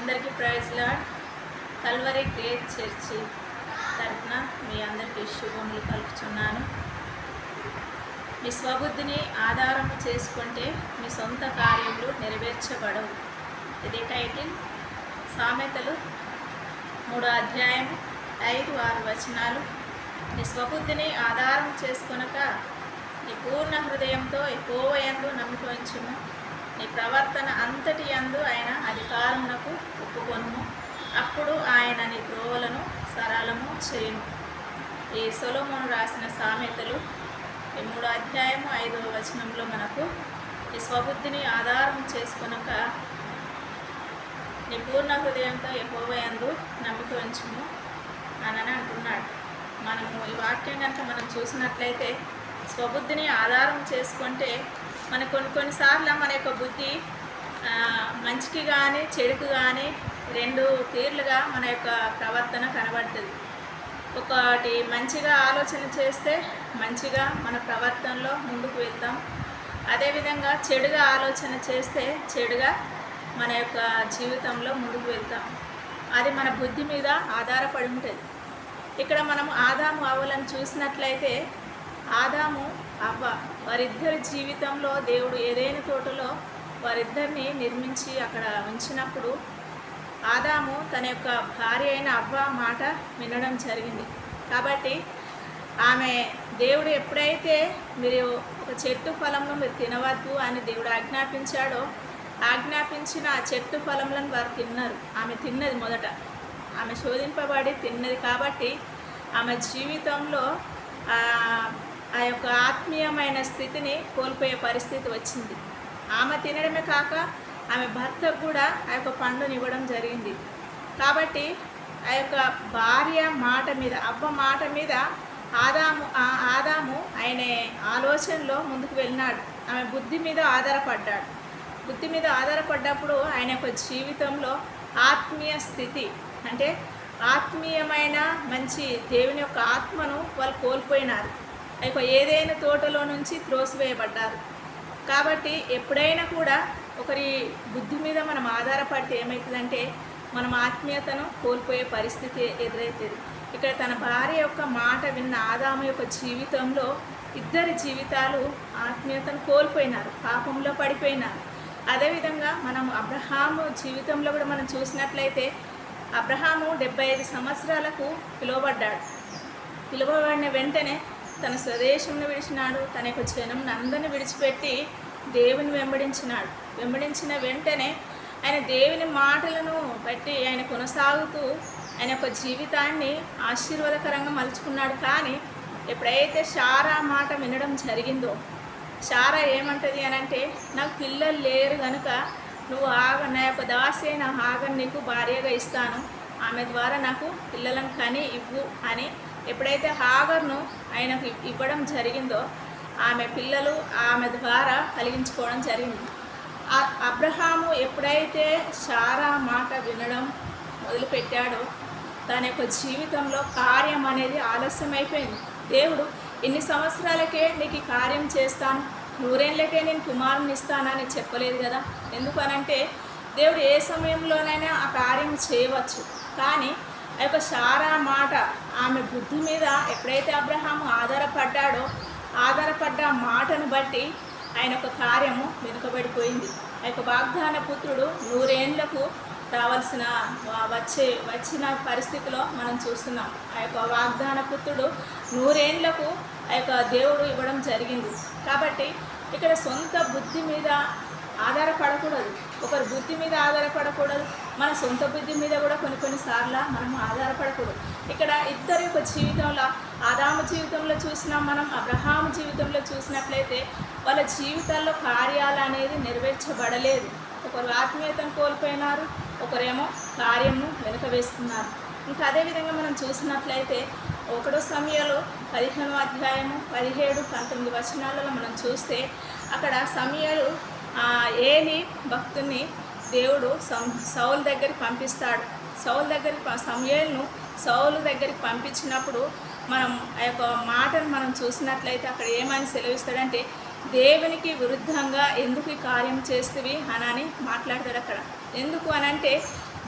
అందరికీ praise Lord. Calvary great church తరఫున మీ అందరికీ శుభములు కలుపుచున్నాను. మీ స్వబుద్ధిని ఆధారం చేసుకుంటే మీ సొంత కార్యములు నెరవేర్చబడవు. ఇది టైటిల్. సామెతలు 3వ అధ్యాయం 5-6 వచనాలు. నీ స్వబుద్ధిని ఆధారం చేసుకొనక నీ పూర్ణ హృదయంతో యెహోవా యందు నమ్మిక ఉంచుము. నీ ప్రవర్తన అంతటి యందు ఆయన అధికారమునకు ఒప్పుకొనుము. అప్పుడు ఆయన నీ త్రోవలను సరళము చేయును. ఈ సొలొమోను రాసిన సామెతలు 3వ అధ్యాయము 5వ వచనంలో మనకు ఈ స్వబుద్ధిని ఆధారం చేసుకొనక నీ పూర్ణ హృదయంతో యెహోవా యందు నమ్మిక ఉంచుము అని అంటున్నాడు. మనము ఈ వాక్యం కనుక మనం చూసినట్లయితే స్వబుద్ధిని ఆధారం చేసుకుంటే మన కొన్నిసార్లు మన యొక్క బుద్ధి మంచికి కానీ చెడుకు కానీ రెండు తీర్లుగా మన యొక్క ప్రవర్తన కనబడుతుంది. ఒకటి మంచిగా ఆలోచన చేస్తే మంచిగా మన ప్రవర్తనలో ముందుకు వెళ్తాం. అదేవిధంగా చెడుగా ఆలోచన చేస్తే చెడుగా మన యొక్క జీవితంలో ముందుకు వెళ్తాం. అది మన బుద్ధి మీద ఆధారపడి ఉంటుంది. ఇక్కడ మనం ఆదాము అవ్వలను చూసినట్లయితే ఆదాము అవ్వ వారిద్దరి జీవితంలో దేవుడు ఏదైనా తోటలో వారిద్దరిని నిర్మించి అక్కడ ఉంచినప్పుడు ఆదాము తన యొక్క భార్య అయిన అవ్వ మాట వినడం జరిగింది. కాబట్టి ఆమె దేవుడు ఎప్పుడైతే మీరు ఒక చెట్టు ఫలంలో మీరు తినవద్దు అని దేవుడు ఆజ్ఞాపించాడో ఆజ్ఞాపించిన ఆ చెట్టు ఫలములను వారు తిన్నారు. ఆమె తిన్నది మొదట, ఆమె శోధింపబడి తిన్నది. కాబట్టి ఆమె జీవితంలో ఆ యొక్క ఆత్మీయమైన స్థితిని కోల్పోయే పరిస్థితి వచ్చింది. ఆమె తినడమే కాక ఆమె భర్తకు కూడా ఆ యొక్క పండుని ఇవ్వడం జరిగింది. కాబట్టి ఆ యొక్క భార్య మాట మీద, అవ్వ మాట మీద ఆదాము ఆయన ఆలోచనలో ముందుకు వెళ్ళినాడు. ఆమె బుద్ధి మీద ఆధారపడ్డాడు. బుద్ధి మీద ఆధారపడ్డప్పుడు ఆయన యొక్క జీవితంలో ఆత్మీయ స్థితి అంటే ఆత్మీయమైన మంచి దేవుని యొక్క ఆత్మను వాళ్ళు కోల్పోయినారు. ఆ యొక్క ఏదైనా తోటలో నుంచి త్రోసివేయబడ్డారు. కాబట్టి ఎప్పుడైనా కూడా ఒకరి బుద్ధి మీద మనం ఆధారపడితే ఏమవుతుందంటే మనం ఆత్మీయతను కోల్పోయే పరిస్థితి ఎదురవుతుంది. ఇక్కడ తన భార్య యొక్క మాట విన్న ఆదాము యొక్క జీవితంలో ఇద్దరి జీవితాలు ఆత్మీయతను కోల్పోయినారు, పాపంలో పడిపోయినారు. అదేవిధంగా మనం అబ్రహాము జీవితంలో కూడా మనం చూసినట్లయితే అబ్రహాము 75 సంవత్సరాలకు పిలువబడ్డాడు. పిలువబడిన వెంటనే తన స్వదేశంను విడిచినాడు. తన యొక్క జనంను అందరిని విడిచిపెట్టి దేవుని వెంబడించిన వెంటనే ఆయన దేవుని మాటలను బట్టి ఆయన కొనసాగుతూ ఆయన యొక్క జీవితాన్ని ఆశీర్వాదకరంగా మలుచుకున్నాడు. కానీ ఎప్పుడైతే శారా మాట వినడం జరిగిందో, శారా ఏమంటుంది అని అంటే, నాకు పిల్లలు లేరు కనుక నువ్వు నా యొక్క దాసి అయిన హాగర్ నీకు భార్యగా ఇస్తాను, ఆమె ద్వారా నాకు పిల్లలను కని ఇవ్వు అని ఎప్పుడైతే హాగర్ను ఆయనకు ఇవ్వడం జరిగిందో ఆమె పిల్లలు ఆమె ద్వారా కలిగించుకోవడం జరిగింది. అబ్రహాము ఎప్పుడైతే శారా మాట వినడం మొదలుపెట్టాడో తన యొక్క జీవితంలో కార్యం అనేది ఆలస్యమైపోయింది. దేవుడు ఇన్ని సంవత్సరాలకే నీకు ఈ కార్యం చేస్తాను, 100 ఏళ్ళకే నేను కుమారుని ఇస్తానని చెప్పలేదు కదా. ఎందుకనంటే దేవుడు ఏ సమయంలోనైనా ఆ కార్యం చేయవచ్చు. కానీ ఆ యొక్క శారా మాట ఆమె బుద్ధి మీద ఎప్పుడైతే అబ్రహాము ఆధారపడ్డ మాటను బట్టి ఆయన యొక్క కార్యము వెనుకబడిపోయింది. ఆ యొక్క వాగ్దాన పుత్రుడు 100 ఏళ్లకు రావాల్సిన వచ్చిన పరిస్థితిలో మనం చూస్తున్నాం. ఆ యొక్క వాగ్దాన పుత్రుడు 100 ఏళ్లకు ఆ యొక్క దేవుడు ఇవ్వడం జరిగింది. కాబట్టి ఇక్కడ సొంత బుద్ధి మీద ఆధారపడకూడదు, ఒకరి బుద్ధి మీద ఆధారపడకూడదు, మన సొంత బుద్ధి మీద కూడా కొన్నిసార్లు మనం ఆధారపడకూడదు. ఇక్కడ ఇద్దరి యొక్క జీవితంలో ఆదాము జీవితంలో చూసినాం, మనం అబ్రహాము జీవితంలో చూసినట్లయితే వాళ్ళ జీవితాల్లో కార్యాలు అనేది నెరవేర్చబడలేదు. ఒకరు ఆత్మీయతను కోల్పోయినారు, ఒకరేమో కార్యము వెనుక వేస్తున్నారు. ఇంకా అదేవిధంగా మనం చూసినట్లయితే 1 సమూయేలు 15వ అధ్యాయము 17-19 వచనాలలో మనం చూస్తే అక్కడ సమూయేలు ఏలీ భక్తుని దేవుడు సౌలు దగ్గరికి పంపిస్తాడు. సమూయేలును సౌలు దగ్గరికి పంపించినప్పుడు మనం ఆ యొక్క మాటను మనం చూసినట్లయితే అక్కడ ఏమని సెలవిస్తాడంటే, దేవునికి విరుద్ధంగా ఎందుకు ఈ కార్యం చేస్తవి అని మాట్లాడతాడు అక్కడ. ఎందుకు అనంటే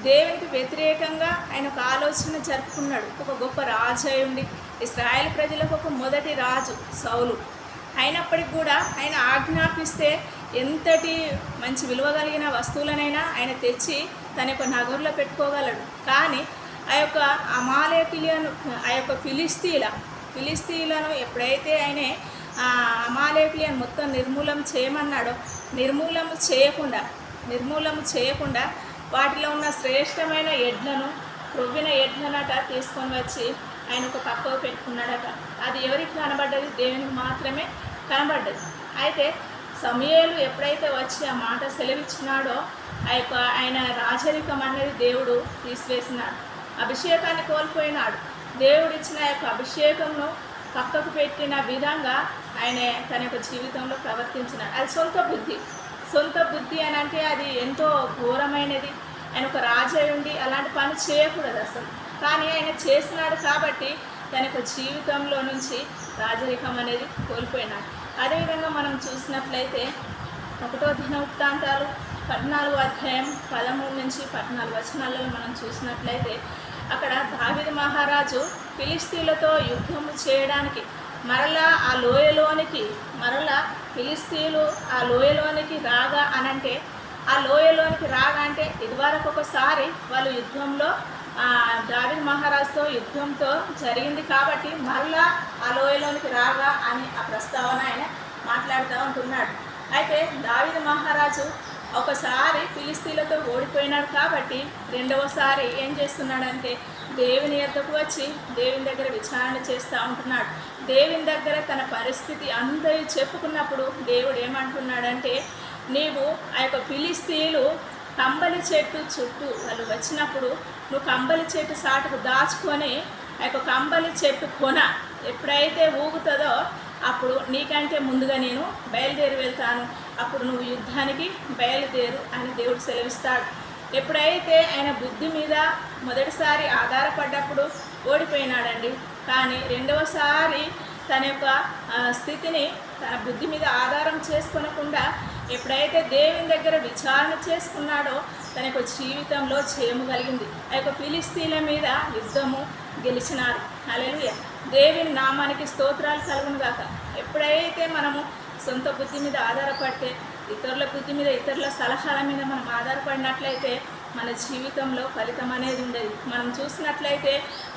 దేవునికి వ్యతిరేకంగా ఆయన ఒక ఆలోచన జరుపుకున్నాడు. ఒక గొప్ప రాజు అయి ఉండి ఇశ్రాయేల్ ప్రజలకు ఒక మొదటి రాజు సౌలు అయినప్పటికి కూడా ఆయన ఆజ్ఞాపిస్తే ఎంతటి మంచి విలువ కలిగిన వస్తువులనైనా ఆయన తెచ్చి తన యొక్క నగరులో పెట్టుకోగలడు. కానీ ఆ యొక్క అమాలేకులను, ఆ యొక్క ఫిలిస్తీన్లను ఎప్పుడైతే ఆయన అమాలేకులను మొత్తం నిర్మూలం చేయమన్నాడో నిర్మూలము చేయకుండా వాటిలో ఉన్న శ్రేష్టమైన ఎడ్లను, క్రొవ్విన ఎడ్లనట తీసుకొని వచ్చి ఆయన ఒక పక్కకు పెట్టుకున్నాడట. అది ఎవరికి కనబడ్డది? దేవునికి మాత్రమే కనబడ్డది. అయితే సమూయేలు ఎప్పుడైతే వచ్చి ఆ మాట సెలవిచ్చినాడో ఆయన రాజరికం అనేది దేవుడు తీసివేసినాడు. అభిషేకాన్ని కోల్పోయినాడు. దేవుడిచ్చిన యొక్క అభిషేకంను పక్కకు పెట్టిన విధంగా ఆయన తన యొక్క జీవితంలో ప్రవర్తించినాడు. అది సొంత బుద్ధి అని అంటే అది ఎంతో ఘోరమైనది. ఆయన ఒక రాజు అయి ఉండి అలాంటి పని చేయకూడదు అసలు. కానీ ఆయన చేసినాడు కాబట్టి తన యొక్క జీవితంలో నుంచి రాజరికం అనేది కోల్పోయినాడు. అదేవిధంగా మనం చూసినట్లయితే 1వ దినవృత్తాంతాలు 14వ అధ్యాయం 13 నుంచి 14 వచనాలలో మనం చూసినట్లయితే అక్కడ దావీదు మహారాజు ఫిలిస్తీన్లతో యుద్ధము చేయడానికి ఫిలిస్తీన్లు ఆ లోయలోనికి రాగా అనంటే ఇదివరకు ఒకసారి వాళ్ళు యుద్ధంలో దావీదు మహారాజుతో యుద్ధంతో జరిగింది కాబట్టి మరలా ఆ లోయలోనికి రాగా అని ఆ ప్రస్తావన ఆయన మాట్లాడుతూ ఉంటున్నాడు. అయితే దావీదు మహారాజు ఒకసారి ఫిలిస్తీన్లతో ఓడిపోయినాడు కాబట్టి రెండవసారి ఏం చేస్తున్నాడంటే దేవుని యొద్దకు వచ్చి దేవుని దగ్గర విచారణ చేస్తూ ఉంటున్నాడు. దేవుని దగ్గర తన పరిస్థితి అందరూ చెప్పుకున్నప్పుడు దేవుడు ఏమంటున్నాడంటే, నీవు ఆ యొక్క ఫిలిస్తీన్లు కంబలి చెట్టు చుట్టూ వాళ్ళు వచ్చినప్పుడు నువ్వు కంబలి చెట్టు సాటుకు దాచుకొని ఆ యొక్క కంబలి చెట్టు కొన ఎప్పుడైతే ఊగుతుందో అప్పుడు నీకంటే ముందుగా నేను బయలుదేరి వెళ్తాను, అప్పుడు నువ్వు యుద్ధానికి బయలుదేరు అని దేవుడు సెలవిస్తాడు. ఎప్పుడైతే ఆయన బుద్ధి మీద మొదటిసారి ఆధారపడ్డప్పుడు ఓడిపోయినాడండి. కానీ రెండవసారి తన యొక్క స్థితిని తన బుద్ధి మీద ఆధారం చేసుకోనకుండా ఎప్పుడైతే దేవుని దగ్గర విచారణ చేసుకున్నాడో తన యొక్క జీవితంలో జయము కలిగింది. ఆ యొక్క ఫిలిస్తీన్ల మీద యుద్ధము గెలిచినారు. హల్లెలూయా. దేవుని నామానికి స్తోత్రాలు కలుగును గాక. ఎప్పుడైతే మనము సొంత బుద్ధి మీద ఆధారపడితే, ఇతరుల బుద్ధి మీద, ఇతరుల సలహాల మీద మనం ఆధారపడినట్లయితే మన జీవితంలో ఫలితం అనేది ఉండదు. మనం చూసినట్లయితే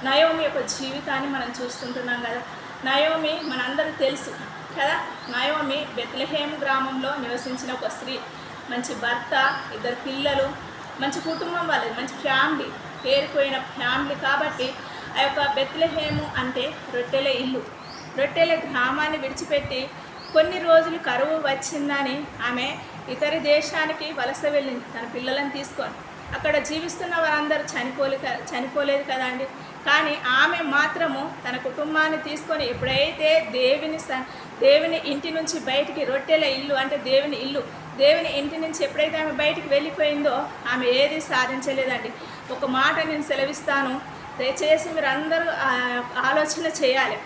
నయోమి యొక్క జీవితాన్ని మనం చూస్తుంటున్నాం కదా. నయోమి మనందరూ తెలుసు కదా. నయోమి బెత్లెహేము గ్రామంలో నివసించిన ఒక స్త్రీ, మంచి భర్త, 2 పిల్లలు, మంచి కుటుంబం వాళ్ళది, మంచి ఫ్యామిలీ, పేరుపోయిన ఫ్యామిలీ. కాబట్టి ఆ యొక్క బెత్లెహేము అంటే రొట్టెల గ్రామాన్ని విడిచిపెట్టి కొన్ని రోజులు కరువు వచ్చిందని ఆమె ఇతర దేశానికి వలస వెళ్ళింది తన పిల్లలను తీసుకొని. అక్కడ జీవిస్తున్న వారందరూ చనిపోలేదు కదండి. కానీ ఆమె మాత్రము తన కుటుంబాన్ని తీసుకొని ఎప్పుడైతే దేవుని ఇంటి నుంచి బయటికి, రొట్టెల ఇల్లు అంటే దేవుని ఇంటి నుంచి ఎప్పుడైతే ఆమె బయటికి వెళ్ళిపోయిందో ఆమె ఏది సాధించలేదండి. ఒక మాట నేను సెలవిస్తాను, దయచేసి మీరందరూ ఆలోచన చేయాలి.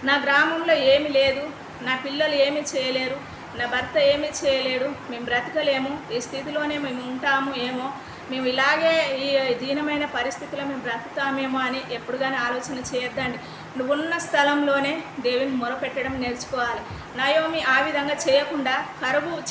నా గ్రామంలో ఏమీ లేదు, నా పిల్లలు ఏమీ చేయలేరు, నా భర్త ఏమీ చేయలేడు, మేము బ్రతకలేము, ఈ స్థితిలోనే మేము ఉంటాము ఏమో, మేము ఇలాగే ఈ దీనమైన పరిస్థితిలో మేము బ్రతుకుతామేమో అని ఎప్పుడు కానీ ఆలోచన చేయొద్దండి. నువ్వున్న స్థలంలోనే దేవుని మొరపెట్టడం నేర్చుకోవాలి. నయోమి ఆ విధంగా చేయకుండా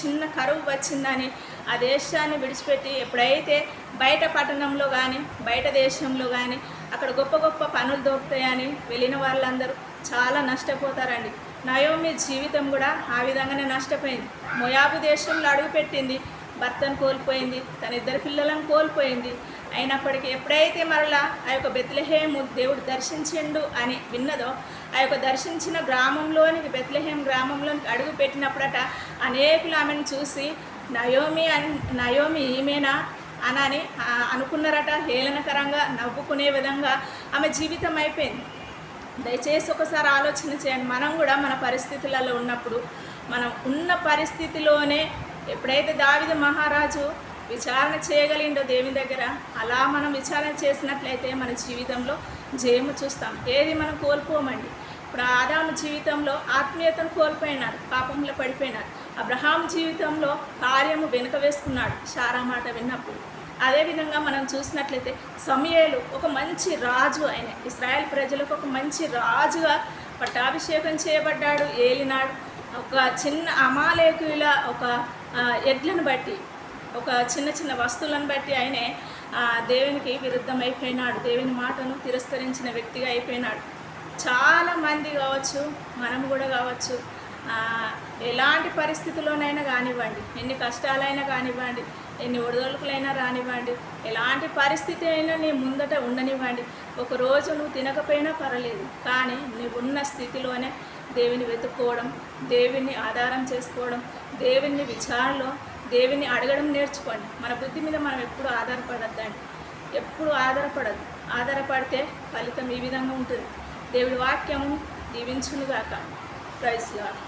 చిన్న కరువు వచ్చిందని ఆ దేశాన్ని విడిచిపెట్టి ఎప్పుడైతే బయట పట్టణంలో కానీ బయట దేశంలో కానీ అక్కడ గొప్ప గొప్ప పనులు దొరుకుతాయని వెళ్ళిన వాళ్ళందరూ చాలా నష్టపోతారండి. నయోమి జీవితం కూడా ఆ విధంగానే నష్టపోయింది. మోయాబు దేశంలో అడుగుపెట్టింది, భర్తను కోల్పోయింది, తన 2 పిల్లలను కోల్పోయింది. అయినప్పటికీ ఎప్పుడైతే మరలా ఆ యొక్క బెత్లెహేము దేవుడు దర్శించిండు అని విన్నదో, ఆ యొక్క దర్శించిన బెత్లెహేం గ్రామంలోనికి అడుగు పెట్టినప్పుడట అనేకులు ఆమెను చూసి నయోమి ఈమెనా అని అనుకున్నారట. హేళనకరంగా నవ్వుకునే విధంగా ఆమె జీవితం అయిపోయింది. దయచేసి ఒకసారి ఆలోచన చేయండి. మనం కూడా మన పరిస్థితులలో ఉన్నప్పుడు, మనం ఉన్న పరిస్థితిలోనే ఎప్పుడైతే దావీదు మహారాజు విచారణ చేయగలిగిండో దేవుని దగ్గర, అలా మనం విచారణ చేసినట్లయితే మన జీవితంలో జయము చూస్తాం. ఏది మనం కోల్పోమండి. ఇప్పుడు ఆదాము జీవితంలో ఆత్మీయతను కోల్పోయినాడు, పాపంలో పడిపోయినాడు. అబ్రహాం జీవితంలో కార్యము వెనుక వేసుకున్నాడు శారా మాట విన్నప్పుడు. అదేవిధంగా మనం చూసినట్లయితే సమూయేలు ఒక మంచి రాజు, ఆయన ఇశ్రాయేల్ ప్రజలకు ఒక మంచి రాజుగా పట్టాభిషేకం చేయబడ్డాడు, ఏలినాడు. ఒక చిన్న అమాలేకుల ఒక ఎడ్లను బట్టి, ఒక చిన్న చిన్న వస్తువులను బట్టి ఆయనే దేవునికి విరుద్ధమైపోయినాడు, దేవుని మాటను తిరస్కరించిన వ్యక్తిగా అయిపోయినాడు. చాలామంది కావచ్చు, మనం కూడా కావచ్చు, ఎలాంటి పరిస్థితుల్లోనైనా కానివ్వండి, ఎన్ని కష్టాలైనా కానివ్వండి, ఎన్ని ఒడిదొడుకులైనా రానివ్వండి, ఎలాంటి పరిస్థితి అయినా నీ ముందట ఉండనివ్వండి, ఒకరోజు నువ్వు తినకపోయినా పర్వాలేదు, కానీ నువ్వు ఉన్న స్థితిలోనే దేవుని వెతుక్కోవడం, దేవుని ఆధారం చేసుకోవడం, దేవుని విచారణలో దేవుని అడగడం నేర్చుకోండి. మన బుద్ధి మీద మనం ఎప్పుడు ఆధారపడద్దండి, ఎప్పుడు ఆధారపడద్దు. ఆధారపడితే ఫలితం ఈ విధంగా ఉంటుంది. దేవుడి వాక్యము దీవించునుగాక. Praise lord.